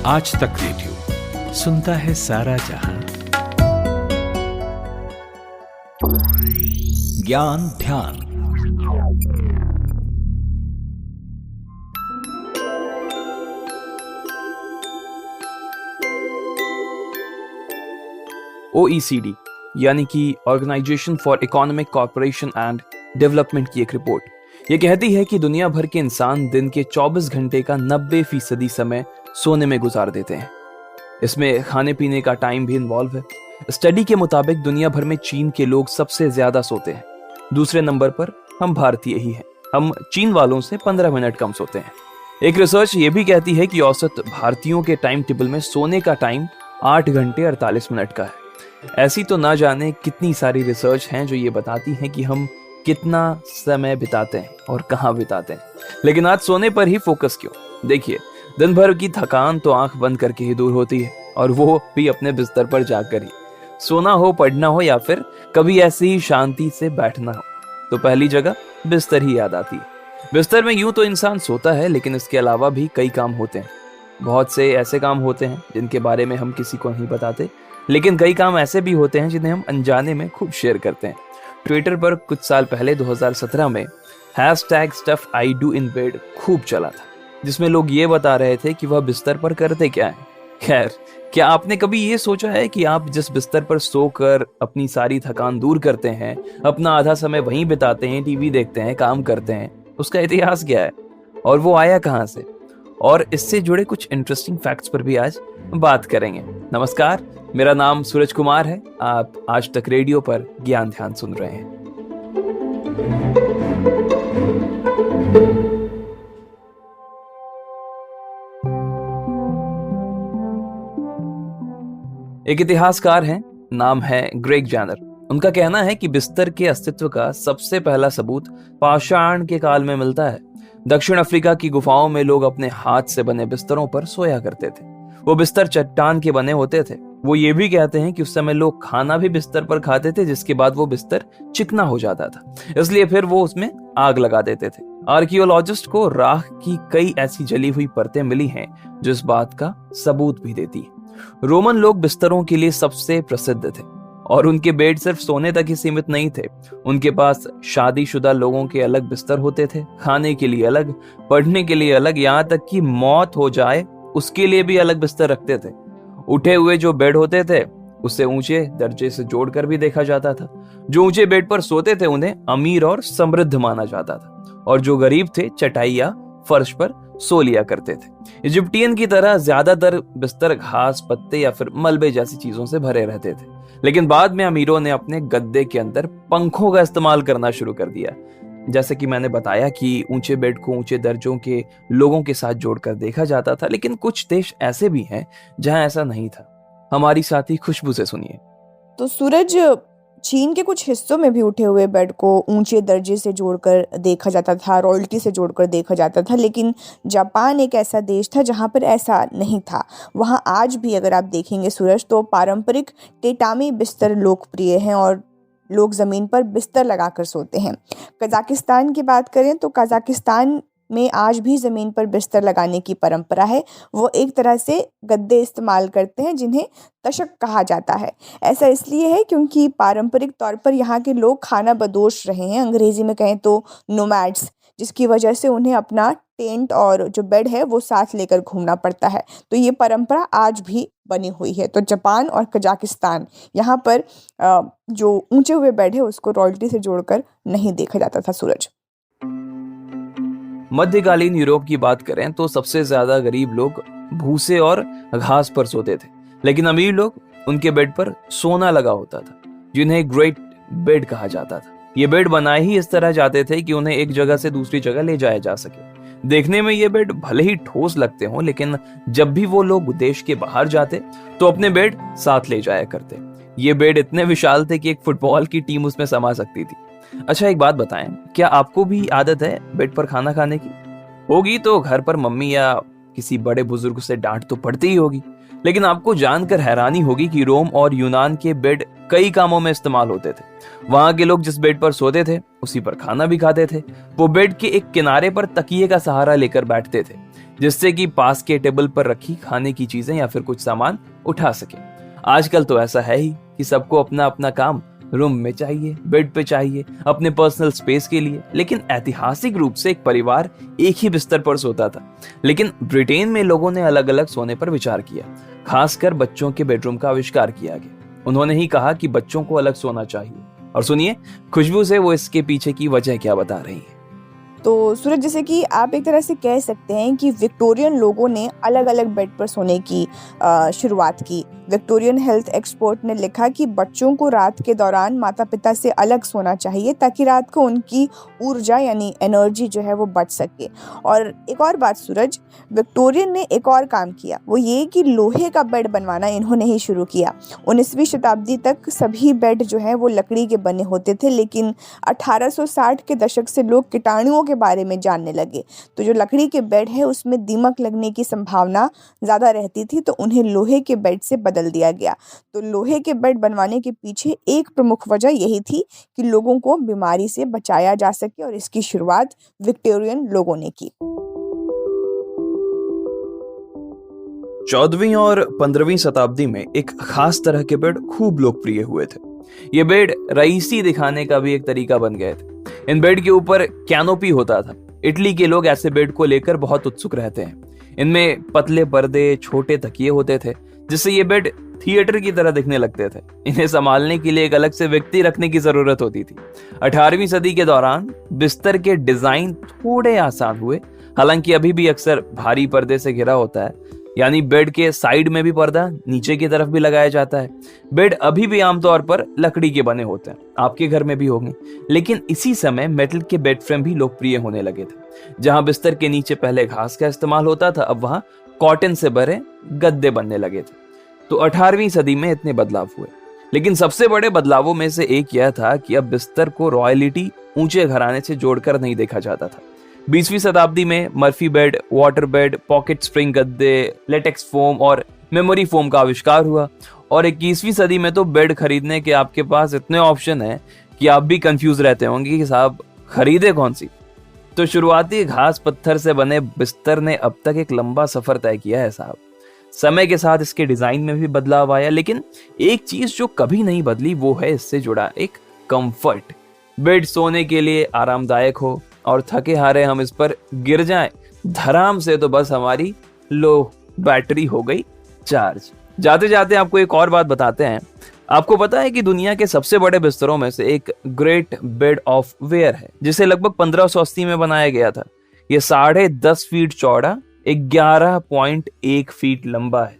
आज तक रेडियो सुनता है सारा जहां। ज्ञान ध्यान। OECD यानी कि organisation for economic corporation and development की एक रिपोर्ट ये कहती है कि दुनिया भर के इंसान दिन के 24 घंटे का 90% समय सोने में गुजार देते हैं। इसमें खाने पीने का टाइम भी इन्वॉल्व है। स्टडी के मुताबिक दुनिया भर में चीन के लोग सबसे ज्यादा सोते हैं। दूसरे नंबर पर हम भारतीय ही हैं। हम चीन वालों से 15 मिनट कम सोते हैं। एक रिसर्च ये भी कहती है कि औसत भारतीयों के टाइम टेबल में सोने का टाइम 8 घंटे 48 मिनट का है। ऐसी तो ना जाने कितनी सारी रिसर्च हैं जो ये बताती हैं कि हम कितना समय बिताते हैं और कहाँ बिताते हैं, लेकिन आज सोने पर ही फोकस क्यों? देखिए, दिन भर की थकान तो आंख बंद करके ही दूर होती है, और वो भी अपने बिस्तर पर जाकर ही। सोना हो, पढ़ना हो, या फिर कभी ऐसे ही शांति से बैठना हो, तो पहली जगह बिस्तर ही याद आती है। बिस्तर में यूं तो इंसान सोता है, लेकिन इसके अलावा भी कई काम होते हैं। बहुत से ऐसे काम होते हैं जिनके बारे में हम किसी को नहीं बताते, लेकिन कई काम ऐसे भी होते हैं जिन्हें हम अनजाने में खूब शेयर करते हैं। ट्विटर पर कुछ साल पहले 2017 में #StuffIDoInBed खूब चला था, जिसमें लोग ये बता रहे थे कि वह बिस्तर पर करते क्या है। खैर, क्या आपने कभी ये सोचा है कि आप जिस बिस्तर पर सोकर अपनी सारी थकान दूर करते हैं, अपना आधा समय वहीं बिताते हैं, टीवी देखते हैं, काम करते हैं, उसका इतिहास क्या है और वो आया कहां से? और इससे जुड़े कुछ इंटरेस्टिंग फैक्ट्स पर भी आज बात करेंगे। नमस्कार, मेरा नाम सूरज कुमार है। आप आज तक रेडियो पर ज्ञान ध्यान सुन रहे हैं। एक इतिहासकार हैं, नाम है ग्रेग जैनर। उनका कहना है कि बिस्तर के अस्तित्व का सबसे पहला सबूत पाषाण के काल में मिलता है। दक्षिण अफ्रीका की गुफाओं में लोग अपने हाथ से बने बिस्तरों पर सोया करते थे। वो बिस्तर चट्टान के बने होते थे। वो ये भी कहते हैं कि उस समय लोग खाना भी बिस्तर पर खाते थे, जिसके बाद वो बिस्तर चिकना हो जाता था, इसलिए फिर वो उसमें आग लगा देते थे। आर्कियोलॉजिस्ट को राख की कई ऐसी जली हुई परतें मिली हैं जो इस बात का सबूत भी देती है। रोमन लोग बिस्तरों के लिए सबसे प्रसिद्ध थे, और उनके बेड सिर्फ सोने तक ही सीमित नहीं थे। उनके पास शादीशुदा लोगों के अलग बिस्तर होते थे, खाने के लिए अलग, पढ़ने के लिए अलग, यहाँ तक कि मौत हो जाए उसके लिए भी अलग बिस्तर रखते थे। उठे हुए जो बेड होते थे उसे ऊंचे दर्जे से जोड़कर भी देखा जाता था। जो ऊंचे बेड पर सोते थे उन्हें अमीर और समृद्ध माना जाता था, और जो गरीब थे चटाई या फर्श पर सो लिया करते थे। इजिप्टियन की तरह ज्यादातर बिस्तर घास, पत्ते या फिर मलबे जैसी चीजों से भरे रहते थे, लेकिन बाद में अमीरों ने अपने गद्दे के अंदर पंखों का इस्तेमाल करना शुरू कर दिया। जैसे कि मैंने बताया कि ऊंचे बेड को ऊंचे दर्जों के लोगों के साथ जोड़कर देखा जाता था, लेकिन कुछ देश ऐसे भी हैं जहां ऐसा नहीं था। हमारी साथी खुशबू से सुनिए। तो सूरज, चीन के कुछ हिस्सों में भी उठे हुए बेड को ऊंचे दर्जे से जोड़कर देखा जाता था, रॉयल्टी से जोड़कर देखा जाता था, लेकिन जापान एक ऐसा देश था जहां पर ऐसा नहीं था। वहां आज भी अगर आप देखेंगे सूरज, तो पारंपरिक टेटामी बिस्तर लोकप्रिय हैं और लोग ज़मीन पर बिस्तर लगाकर सोते हैं। कजाकिस्तान की बात करें तो कजाकिस्तान में आज भी ज़मीन पर बिस्तर लगाने की परंपरा है। वो एक तरह से गद्दे इस्तेमाल करते हैं जिन्हें तशक कहा जाता है। ऐसा इसलिए है क्योंकि पारंपरिक तौर पर यहाँ के लोग खाना बदोश रहे हैं, अंग्रेज़ी में कहें तो नोमैड्स, जिसकी वजह से उन्हें अपना टेंट और जो बेड है वो साथ लेकर घूमना पड़ता है। तो ये परंपरा आज भी बनी हुई है। तो जापान और कजाकिस्तान, यहाँ पर जो ऊंचे हुए बेड है उसको रॉयल्टी से जोड़कर नहीं देखा जाता था। सूरज, मध्यकालीन यूरोप की बात करें तो सबसे ज्यादा गरीब लोग भूसे और घास पर सोते थे, लेकिन अमीर लोग उनके बेड पर सोना लगा होता था, जिन्हें ग्रेट बेड कहा जाता था। ये बेड बनाए ही इस तरह जाते थे कि उन्हें एक जगह से दूसरी जगह ले जाया जा सके। देखने में ये बेड भले ही ठोस लगते हों, लेकिन जब भी वो लोग देश के बाहर जाते तो अपने बेड साथ ले जाया करते। ये बेड इतने विशाल थे कि एक फुटबॉल की टीम उसमें समा सकती थी। अच्छा, एक बात बताएं, क्या आपको भी आदत है बेड पर खाना खाने की? होगी तो घर पर मम्मी या किसी बड़े बुजुर्ग से डांट तो पड़ती ही होगी, लेकिन आपको जानकर हैरानी होगी कि रोम और यूनान के बेड कई कामों में इस्तेमाल होते थे। वहां के लोग जिस बेड पर सोते थे उसी पर खाना भी खाते थे। वो बेड के एक किनारे पर तकिए का सहारा लेकर बैठते थे। जिससे कि पास के टेबल पर रखी खाने की चीजें या फिर कुछ सामान उठा सके। आजकल तो ऐसा है ही कि सबको अपना अपना काम रूम में चाहिए, बेड पे चाहिए, अपने पर्सनल स्पेस के लिए। लेकिन ऐतिहासिक रूप से एक परिवार एक ही बिस्तर पर सोता था। लेकिन ब्रिटेन में लोगों ने अलग अलग सोने पर विचार किया, खासकर बच्चों के बेडरूम का आविष्कार किया गया। उन्होंने ही कहा कि बच्चों को अलग सोना चाहिए। और सुनिए खुशबू से वो इसके पीछे की वजह क्या बता रही है। तो सूरज, जैसे कि आप एक तरह से कह सकते हैं कि विक्टोरियन लोगों ने अलग अलग बेड पर सोने की शुरुआत की। विक्टोरियन हेल्थ एक्सपर्ट ने लिखा कि बच्चों को रात के दौरान माता पिता से अलग सोना चाहिए ताकि रात को उनकी ऊर्जा यानी एनर्जी जो है वो बच सके। और एक और बात सूरज, विक्टोरियन ने एक और काम किया, वो ये कि लोहे का बेड बनवाना इन्होंने ही शुरू किया। 19वीं शताब्दी तक सभी बेड जो है वो लकड़ी के बने होते थे, लेकिन 1860 के दशक से लोग कीटाणुओं के बारे में जानने लगे। तो जो लकड़ी के बेड है उसमें दीमक लगने की संभावना ज़्यादा रहती थी, तो उन्हें लोहे के बेड से बदल दिया गया। तो लोहे के बेड बनवाने के पीछे एक प्रमुख वजह यही थी कि लोगों को बीमारी से बचाया जा सके, और इसकी शुरुआत विक्टोरियन लोगों ने की। 14वीं और 15वीं शताब्दी में एक खास तरह के बेड खूब लोकप्रिय हुए थे। ये बेड रईसी दिखाने का भी एक तरीका बन गए थे। इन बेड के ऊपर कैनोपी होता था। इटली के लोग ऐसे बेड को लेकर बहुत उत्सुक रहते हैं। इनमें पतले पर्दे, छोटे तकिए होते थे, जिससे ये बेड थिएटर की तरह दिखने लगते थे। इन्हें संभालने के लिए एक अलग से व्यक्ति रखने की जरूरत होती थी। 18वीं सदी के दौरान बिस्तर के डिजाइन थोड़े आसान हुए। हालांकि अभी भी अक्सर भारी पर्दे से घिरा होता है, यानी बेड के साइड में भी पर्दा नीचे की तरफ भी लगाया जाता है। बेड अभी भी आमतौर पर लकड़ी के बने होते हैं, आपके घर में भी होंगे। लेकिन इसी समय मेटल के बेड फ्रेम भी लोकप्रिय होने लगे थे। जहां बिस्तर के नीचे पहले घास का इस्तेमाल होता था, अब वहां कॉटन से भरे गद्दे बनने लगे थे। तो 18वीं सदी में इतने बदलाव हुए। लेकिन सबसे बड़े बदलावों में से एक यह था कि अब बिस्तर को रॉयल्टी, ऊंचे घराने से जोड़कर नहीं देखा जाता था। 20वीं शताब्दी में Murphy bed, water bed, pocket spring गद्दे, लेटेक्स फोम और मेमोरी फोम का आविष्कार हुआ। और 21वीं सदी में तो बेड खरीदने के आपके पास इतने ऑप्शन हैं कि आप भी कंफ्यूज रहते होंगे कि साहब खरीदे कौन सी। तो शुरुआती घास पत्थर से बने बिस्तर ने अब तक एक लंबा सफर तय किया है साहब। समय के साथ इसके डिजाइन में भी बदलाव आया, लेकिन एक चीज जो कभी नहीं बदली वो है इससे जुड़ा एक कंफर्ट। बेड सोने के लिए आरामदायक हो और थके हारे हम इस पर गिर जाएं धराम से तो बस हमारी लो बैटरी हो गई चार्ज। जाते जाते आपको एक और बात बताते हैं। आपको पता है कि दुनिया के सबसे बड़े बिस्तरों में से एक ग्रेट बेड ऑफ वेयर है, जिसे लगभग 1580 में बनाया गया था। यह 10.5 फीट चौड़ा, 11.1 फीट लंबा है।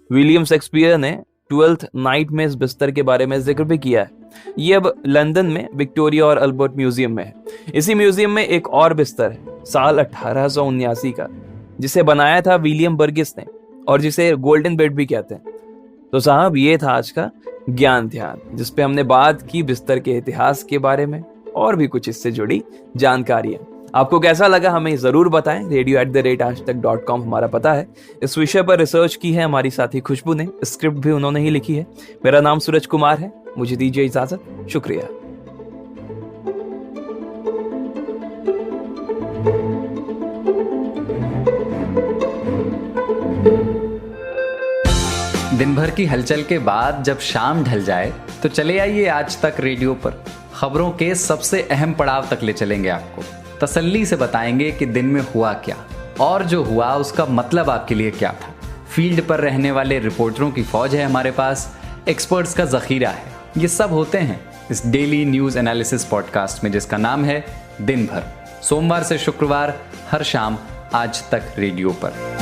विलियम शेक्सपियर ने 12th नाइट में इस बिस्तर के बारे में जिक्र भी किया है। ये अब लंदन में विक्टोरिया और अल्बर्ट म्यूजियम में है। इसी म्यूजियम में एक और बिस्तर है साल 1879 का, जिसे बनाया था विलियम बर्गिस ने और जिसे गोल्डन बेड भी कहते हैं। तो साहब ये था आज का ज्ञान ध्यान, जिसपे हमने बात की बिस्तर के इतिहास के बारे में और भी कुछ इससे जुड़ी जानकारियां। आपको कैसा लगा हमें जरूर बताएं। radio@aajtak.com हमारा पता है। इस विषय पर रिसर्च की है हमारी साथी खुशबू ने, स्क्रिप्ट भी उन्होंने ही लिखी है। मेरा नाम सूरज कुमार है। मुझे दीजिए इजाजत। शुक्रिया। दिन भर की हलचल के बाद जब शाम ढल जाए तो चले आइए आज तक रेडियो पर। खबरों के सबसे अहम पड़ाव तक ले चलेंगे आपको। तसल्ली से बताएंगे कि दिन में हुआ क्या और जो हुआ उसका मतलब आपके लिए क्या था। फील्ड पर रहने वाले रिपोर्टरों की फौज है हमारे पास, एक्सपर्ट्स का जखीरा है। ये सब होते हैं इस डेली न्यूज एनालिसिस पॉडकास्ट में, जिसका नाम है दिन भर। सोमवार से शुक्रवार हर शाम आज तक रेडियो पर।